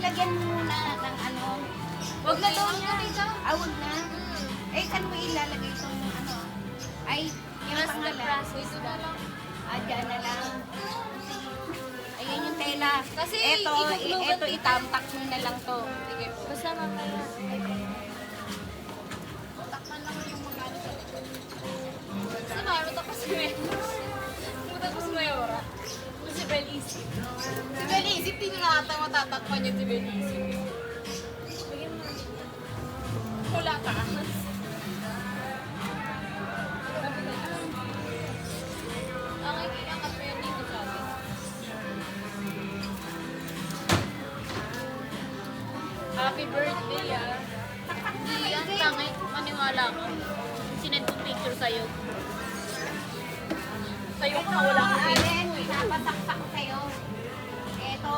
lagyan mo muna ng ano. Wag na daw niya. Huwag na. Eh, saan mo ilalagay itong ano? Ay, yung Trust the pangalan. process na lang. Dyan na lang. Ayun yung tela. Kasi ito ikukluban itampak mo na lang to. Sige, basta mamaya. Takpan lang yung mga ano sa likod. Kasi marunong ako si Mel. Pumunta ko si Mayora. Si Belize. Si Belize, hindi nyo nakata matatakpan yun si Belize. Bigyan mo. Wala ka. Okay, iangat mo yun dito sa akin. Happy birthday, ah. Hindi yan, tangay. Maniwala ka. Sinend ko picture sa'yo. Sa'yo ka, wala kang Alin, pinapasaksak ko sa'yo. Ito.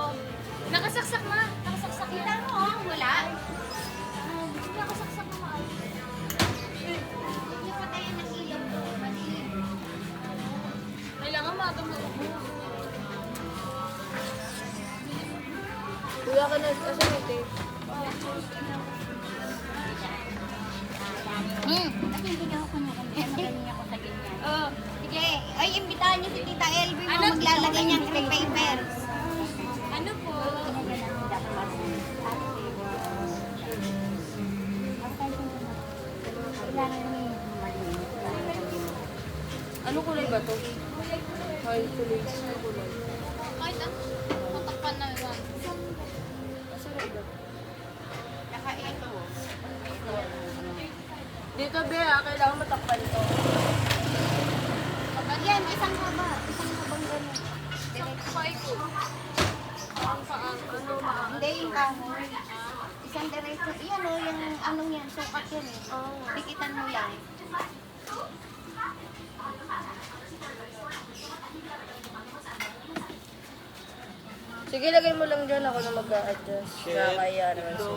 Nakasaksak na. Nakasaksak na. Kita mo, wala. Nakasaksak na maayos. Hindi pa tayo ng ilaw to. Madilim. Kailangan magamot mo. Wala ka na asa ito. Kasi hindi ako kumakain. Magaling ako sa ganyan. Sige. Ay, imbitahan niyo si Tita Elvie mo Ano? maglalagay niyang crepe paper. Ano po? Ano kulay ba to? Ay, kulay. Ano kulay? Kahit ang matakpan na yun. Asa na iba? Saka ito. Dito, Bea, kailangan matakpan ito. Yan, isang haba. Isang habang ganun. Sakpay ko. Ano, maang? Hindi, yung kahoy. Isang diretso. Yan o, yung anong yan. Sukat yan eh. Dikitan mo lang. Sige, lagay mo lang dyan. Ako na mag-a-adjust. Kaya naman siya.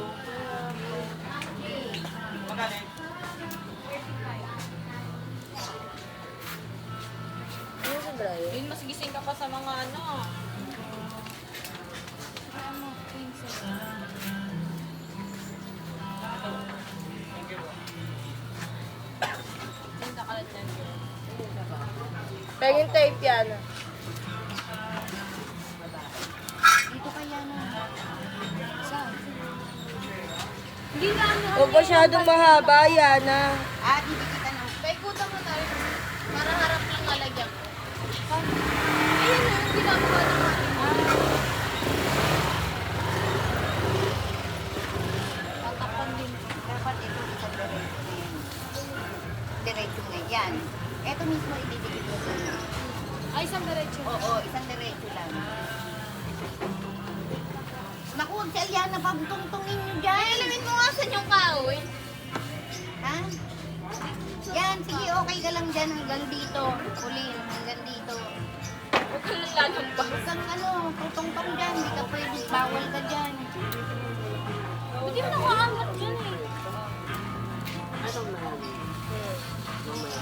Ano si Brian? Yun, mas gising ka pa sa mga ano. Tinta ka lang dyan. Pengin tape yan. Dito kaya na. Saan? Hindi na ano. Huwag masyadong mahaba, Yana. Didikitan mo. Paikutan mo tayo. Para harap lang lalagyan ko. Ayun na, yung ginagawa naman. Tatakpan din. Dapat ito isang diretso na yan. Diretso na yan. Ito mismo ididikit mo doon. Ay, isang diretso. Oo, isang diretso lang. Naku, huwag si Aliana, pagtungtungin nyo dyan. Ay, alamin mo nga saan yung kahoy. Ha? Yan, sige, okay ka lang dyan hanggang dito. Kulin, hanggang dito. Huwag ka lang lalambas. Huwag kang ano, tutungtong dyan. Hindi ka pwede, bawal ka dyan. Hindi mo nakaangat dyan eh.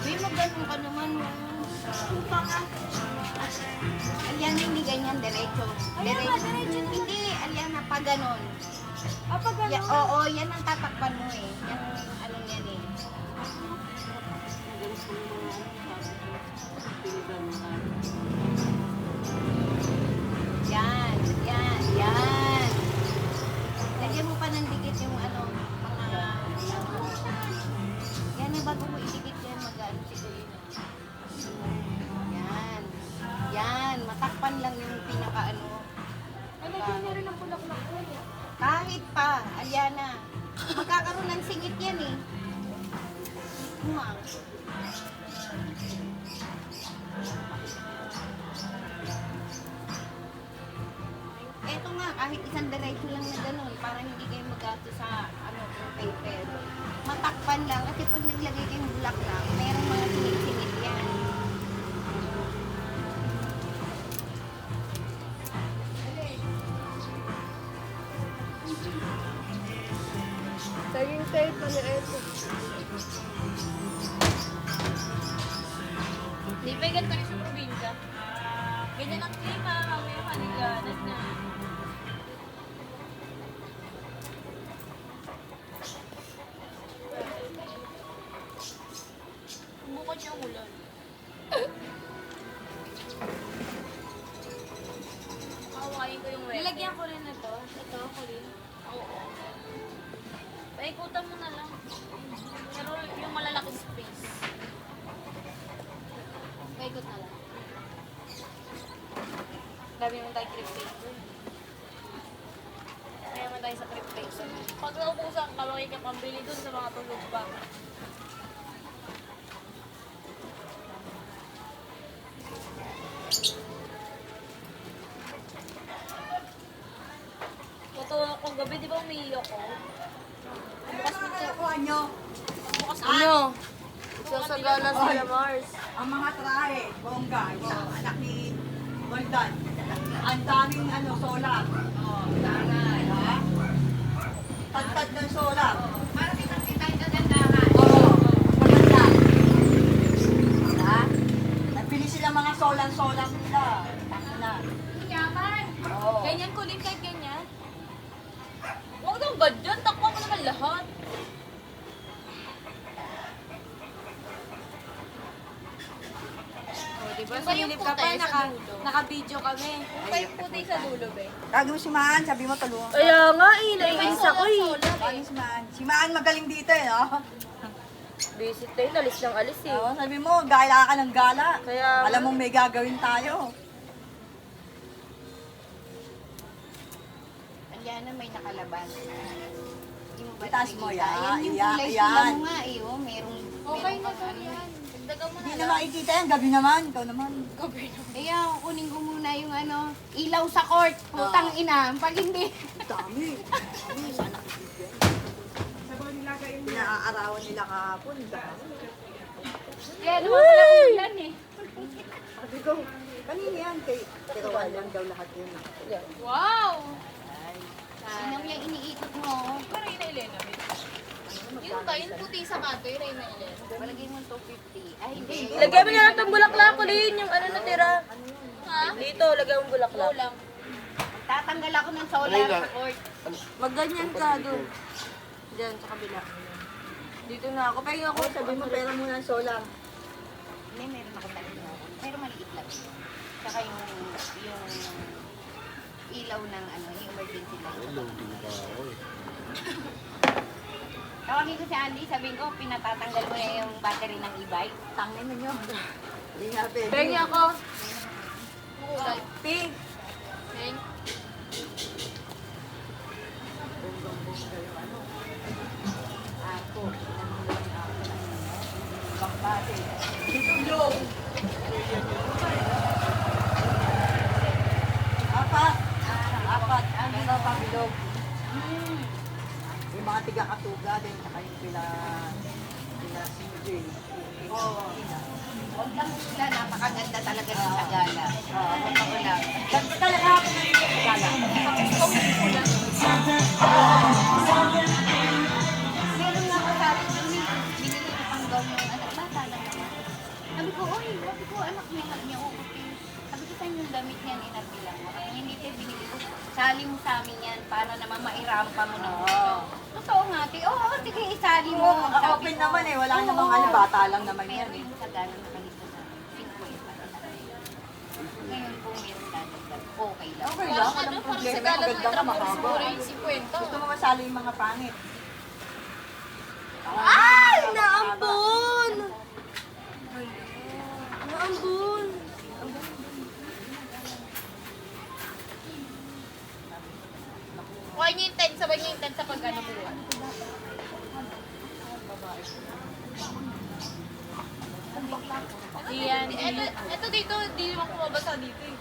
Uy, mag-ganun ka naman. Pupa ka. Aliana, hindi ganyan, diretso. Diretso. Hindi, Aliana, pa ganon. Apa gano'n? Oo, yan ang tatakpan mo eh. Yan ang ano yan eh. Yan, yan, yan. Lagyan mo pa ng dikit yung ano, mga... Yan na bago mo idikit yan, mag-ano siguro yun. Yan. Yan, matakpan lang yung pinaka-ano. Nalagyan niya rin ang bulaklak ko eh. Kahit pa, Aliana. Magkakaroon ng singit yan eh. Kumang. Eto nga, kahit isang diretso lang na ganun, para hindi kayo magato sa ano, paper. Matakpan lang, kasi pag naglagay kayong bulaklak, merong mga singit-singit yan. Pengin tape, ano ito? Di ba ganito rin sa probinsya? Ganyan ang klima, mamaya manilanas na. na to? Ito, Colleen? Oo. Paikutan mo na lang. Pero yung malalaking space. Paikot na lang. Dami naman tayo crepe paper. Kaya naman tayo sa crepe paper. Pag naubusan ka, makikipambili dun sa mga tulog pa. Totoo ako gabi, di ba umiiyak ko? Bukas mo to. Bukas mo. Ano? Sasagala sila Mars. Ang mga trahe, bongga, yung anak ni Goldan. Ang daming solar. Oh, taray. Ha? Tagtad ng solar. Para kitang-kita yung kagandahan. Oo, maganda. Ha? Nabili sila mga solar nila. Na. Yaman! Oo. Ganyan ko din kahit ganyan. Huwag kang ganyan, takpan mo naman lahat. Diba, Yung ba yung sumilip ka pa, puti sa dulo? naka-video kami. Yung pa yung puti sa dulo, be. Gagawin si Maan, sabi mo tulungan. Kaya nga naiis ako Paano si Maan? Si Maan magaling dito no? Visit tayo, alis ng alis Oo, sabi mo, gala ka ng gala. Kaya Alam mong may gagawin tayo. Ayan may nakalaban. Yung ba Itaas mo, nakikita? yan. Ayan yung Yan, kulay yan. sila mo nga eh. Oh. Okay Meron na kang to ano. yan. Dagdagan mo Hindi na na lang. makikita yan, gabi naman. Ikaw naman. Kaya kunin ko muna yung ilaw sa court. Putang ina. Pag hindi. Dami. Dami. Sana pinaaarawan nila kahapon. Dami. Kaya naman pala ulan eh. Sabi ko, kanina yan. Pero walang daw lahat yun. Wow! Sinaw yung iniikot mo. Pero yun na Elena, be. Yung ba, yung puti sa kanto, yun na Elena. Palagay mo 250. Ay hindi. Lagyan mo na lang itong bulaklak ko, Lin. Yung ano natira. Ha? Dito, lagyan mo bulaklak. Kulang. Tatanggal ako ng solar sa court. Magganyan ka doon. Diyan, sa kabila. Dito na ako. Pahinga ako. Sabi mo, pera muna ang solar. Hindi, meron ako talaga. Pero maliit lang. Saka yung ilaw ng yung emergency light. Tawagin ko si Andy, sabihin ko, pinatatanggal mo na yung battery ng e-bike. Tangin na nyo. Hindi nga pwede. Pahinga ako. Kulay. Pink. Pink. Ako. Bakbate. Tulong. Apat. Apat. Ano pa bilog? Yung mga tiga-katuga din, saka yung pila CJ. Oo. Huwag lang sila, napakaganda talaga ng Sagala. Totoo lang. Ganda talaga ako ng gala. Meron nga ako sabi ko, binili ko pang gown ng anak, bata lang naman. Sabi ko, anak niya, okay. Sabi ko, saan yung damit niya, inabilang mo. Ay, hindi tayo binili ko. Sali mo sa amin yan, para naman mairampa mo na. Totoo nga, oo, sige, isali mo. Oo, open naman eh. Wala namang bata lang naman Pero yan eh. yung Sagala nakalito sa 50. Ngayon po meron dadagdag. Okay lang. Okay lang, walang problema. Maganda nga, mahaba. Siguro yung 50. Gusto mo masali yung mga pangit. Ay! Naambon! Naambon! Kuha niyo yung tent, sabay niyo yung tent sa pag-ano buwan. Yan. Ito dito, di naman kumabasa dito eh.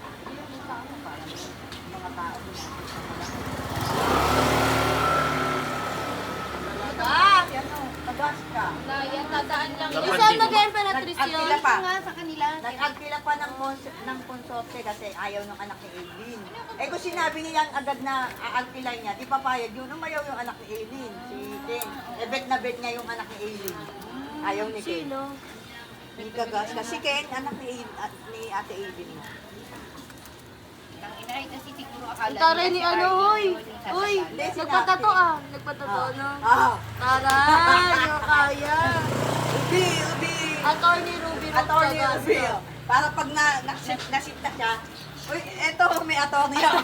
Yan o, tagas ka. Yan, dadaan lang yan. Saan nag-emperatrice yun? Nag-alpila pa. Nga sa kanila. Nag-alpila pa ng konsorte kasi ayaw ng anak ni Aileen. Eh kung sinabi niya agad na aalpilay niya, di papayag yun. Umayaw yung anak ni Aileen, si Ken. Eh bet na bet niya yung anak ni Aileen. Ayaw ni Ken. Sino? Hindi kagas. Kasi Ken, anak ni Ate Aileen. Ang inay kasi siguro akala Taray ni nila si ano, Arlie hoy! yun yung sa Uy! Sagala. Nagpatato ah! Nagpatato no? Ah, Taray! Yung kaya! Ubi! Attorney Ruby Attorney Rojas. Ubi. Para pag nasit na siya, uy, eto, may attorney ako.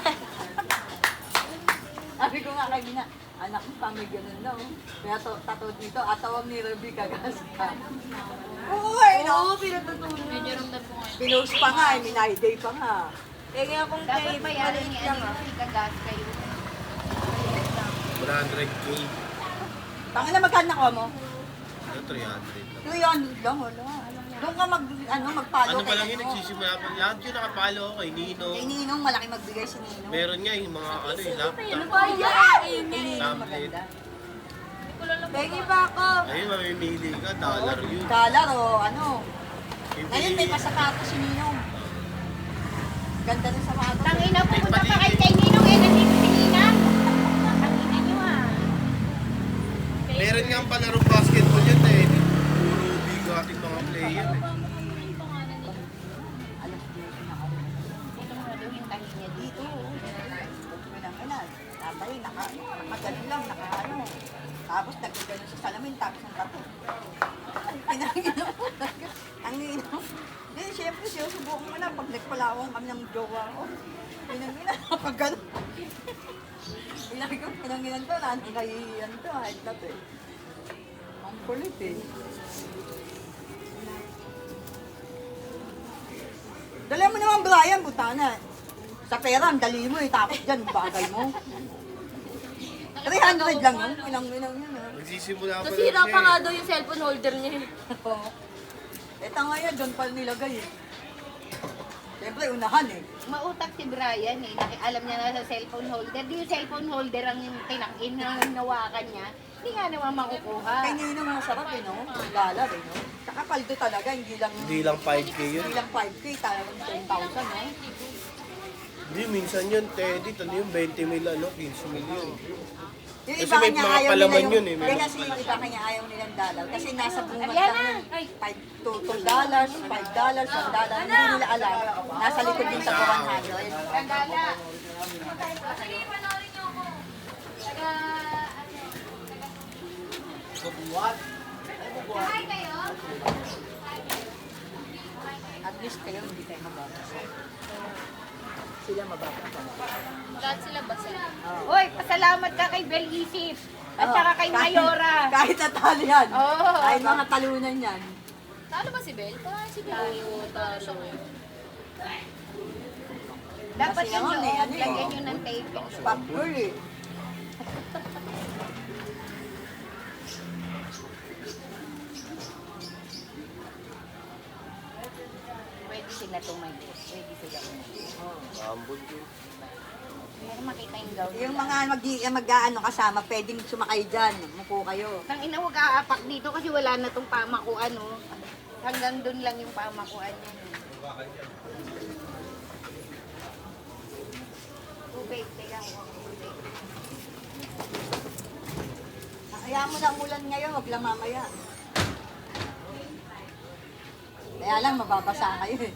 Sabi ko nga kay Gina, anak mo pa may ganun na, oh. Kaya tatot nito, atawag ni Ruby kagas ka. Oo, no? Oo, pinatutunan. Medyo ramdam ko ngayon. Pinost pa nga, minayday pa nga. Kaya akong Dapat tape, bayaran maliit niya, lang ano, ah. ikagas kayo. 100K. Tangin na magkano na ko mo? Ano, 300 lang. 200 lang, wala. Doon ka magpalo Ano pa lang yun, nagsisimula pa. Lahat yun nakapalo ako kay Nino. Kay Ninong, malaki magbigay si Ninong. Meron nga yung mga ano, yung laptop. Ayun Kay nga. Ninong Tablet. maganda. Hindi ko lang Pengi pa ako. Ayun, mamimili ka, dollar yun. Dollar o ano. Bibili- Ngayon may pasapatos si Ninong. Ganda ng sapatos. Tangina, pupunta pa kayo kay Ninong, eh, nandito si Ninang. Tangina niyo ah. Meron nga ang palarong basketball yun eh. Puro bigo ating mga player eh. yung pangalan nila. Alas 10 na ako. Ito mo daw yung tahi niya dito. Tatay, nakaganon lang, nakaano. Tapos nagkaganon sa salamin, tapos ng kapo. Pinangino po. Ang nino. Hindi, siyempre, sinusubukan mo na pag nagpalawang kami ng jowa ko. Pinangina, nakaganon. Pinanginan to, nanang kahihiyan to, kahit na to eh. Ang kulit eh. Dala mo naman, Brian, butana. Sa pera, ang dali mo eh. Tapos dyan, bagay mo. 300 lang yun. Pinang yun ah. Nagsisimula pa Nasira lang pa nga siya daw yung cellphone holder niya. Oo. Ito nga yan, doon pa nilagay eh. Siyempre, unahan eh. Mautak si Brian eh. Alam niya na sa cellphone holder. Di yung cellphone holder ang yung tinakin na nawakan niya. Hindi nga naman makukuha. Kaya Ninong masarap eh, no? Lala eh, no? Saka paldo talaga, hindi lang Hindi lang 5K yun. Hindi lang 5K, talagang 10,000, no? Hindi, minsan yun, Teddy, ano yung 20 mil, ano, 15 mil yun. Yung Kasi iba may kanya mga ayaw palaman nila yun eh, may Kaya mga kasi yung iba kanya ayaw nilang dalaw. Kasi nasa bungat Ayan lang na. yun. $2, $5, $1. Hindi nila alam. Nasa likod din sa 100. Gagala. At least kayo hindi kayo mababasa. Sila mababasa. Lahat sila ba sila? Hoy, pasalamat ka kay Bel Isip. At saka kay Mayora. Kahit natalo yan. Oo. Kahit mga talunan yan. Talo ba si Bel? Parang si Bel. Talo siya ngayon. Dapat Kasi yung naman eh, loob, ano eh. lagyan nyo ng tape. Spot girl eh. Pwede sila tumayo. Pwede sila umayo. Ambon yun. Pero makita yung gown. Yung mga mag-ano kasama, pwedeng sumakay dyan. Muko kayo. Nang ina, huwag aapak dito kasi wala na tong pamakuan, oh. Hanggang dun lang yung pamakuan niya. Tubig, teka. Tubig. Kaya mo na umulan ngayon, wag lang mamaya. Kaya lang, mababasa kayo eh.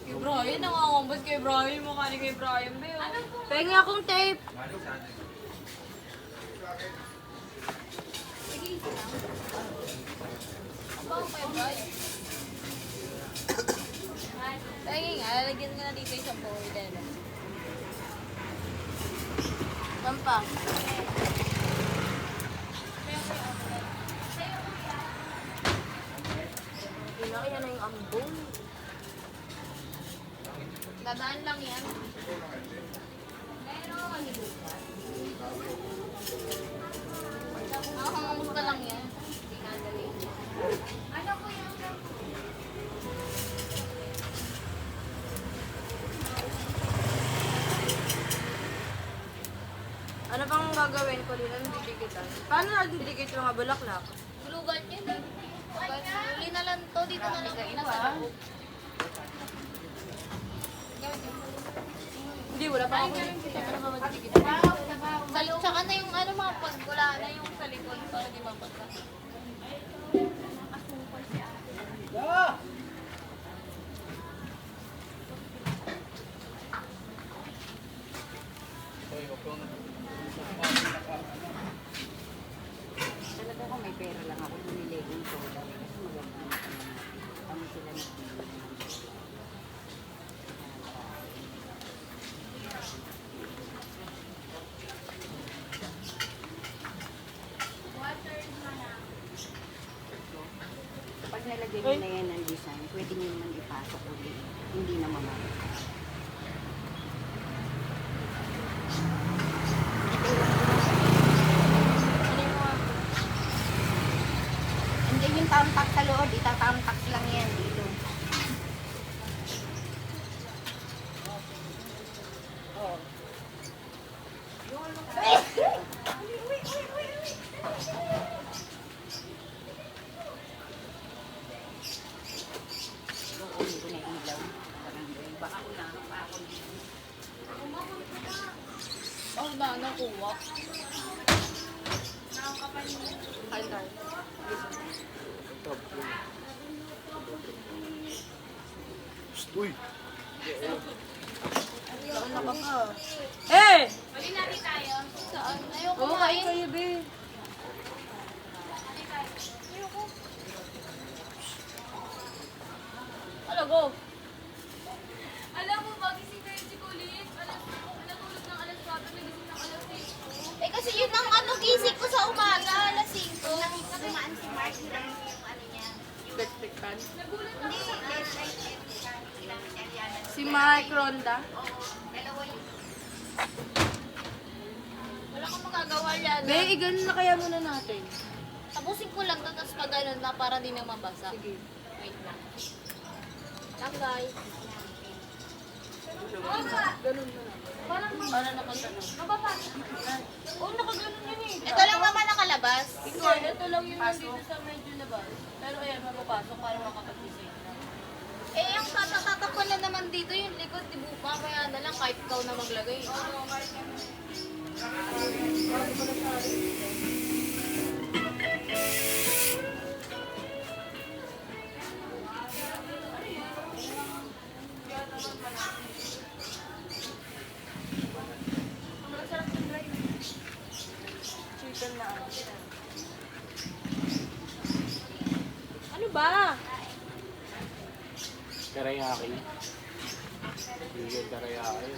Kay Brian, nangangambas kay Brian. Mukha ni kay Brian, Bel. Pengi akong tape. Baka kay Brian. Lagi nga, lalagyan nga na dito isang border. Pampang. Pinaki na yung ambong. Dadaan lang yan. Kamusta lang yan. Dinadali. Ano bang gagawin ko din? Anong didikitan? Paano nadidikit yung mga bulaklak? Gulugan yan eh. Uli na lang to. Dito na lang pinasa loob. Hindi, wala pa ako. Ano ba madidikit? Tsaka na yung ano mga pagkula na yung sa likod para di mabasa. Talaga kung may pera lang ako, bumili ko ito. Kasi maganda. Kami sila nagbili. nilagay nyo na yan ng design, pwede nyo naman ipasok ulit. Hindi na mamaya. Hindi yung tamtak sa loob, itatamtak lang yan dito. Kukunin ko na ilaw. Baka unahan pa ako. Oh, nakuha. Uy! Saan na ka pa? Eh! Bali natin tayo. Saan? Ayoko Oo, kain kayo, be. Hala, go. Alam mo ba, gising na yun si Colin? Natulog ng alas 4, nagising ng alas 5. Eh kasi yun ang ano gising ko sa umaga, alas 5. Nakumaan si Mark, hilang yung ano niya. Dagdagtan. Hindi, Si Mike Ronda. dalawa yun. Wala kang magagawa yan. Be, iganon na kaya muna natin. Tapusin ko lang to, tapos pag ganun na, para di nang mabasa. Sige. Wait lang. Lang, guys. Ganun na lang. Para nakaganon. Mababasa. Oo, nakaganon yun eh. Ito lang naman nakalabas. Ito lang yung nandito sa medyo labas. Pero ayan, mapapasok para makapag-design na. Eh, yung tatatak ko na naman dito, yung likod, di ba? Kaya na lang, kahit ikaw na maglagay. Chicken na ano. Ano ba? Teriyaki. Vegan teriyaki.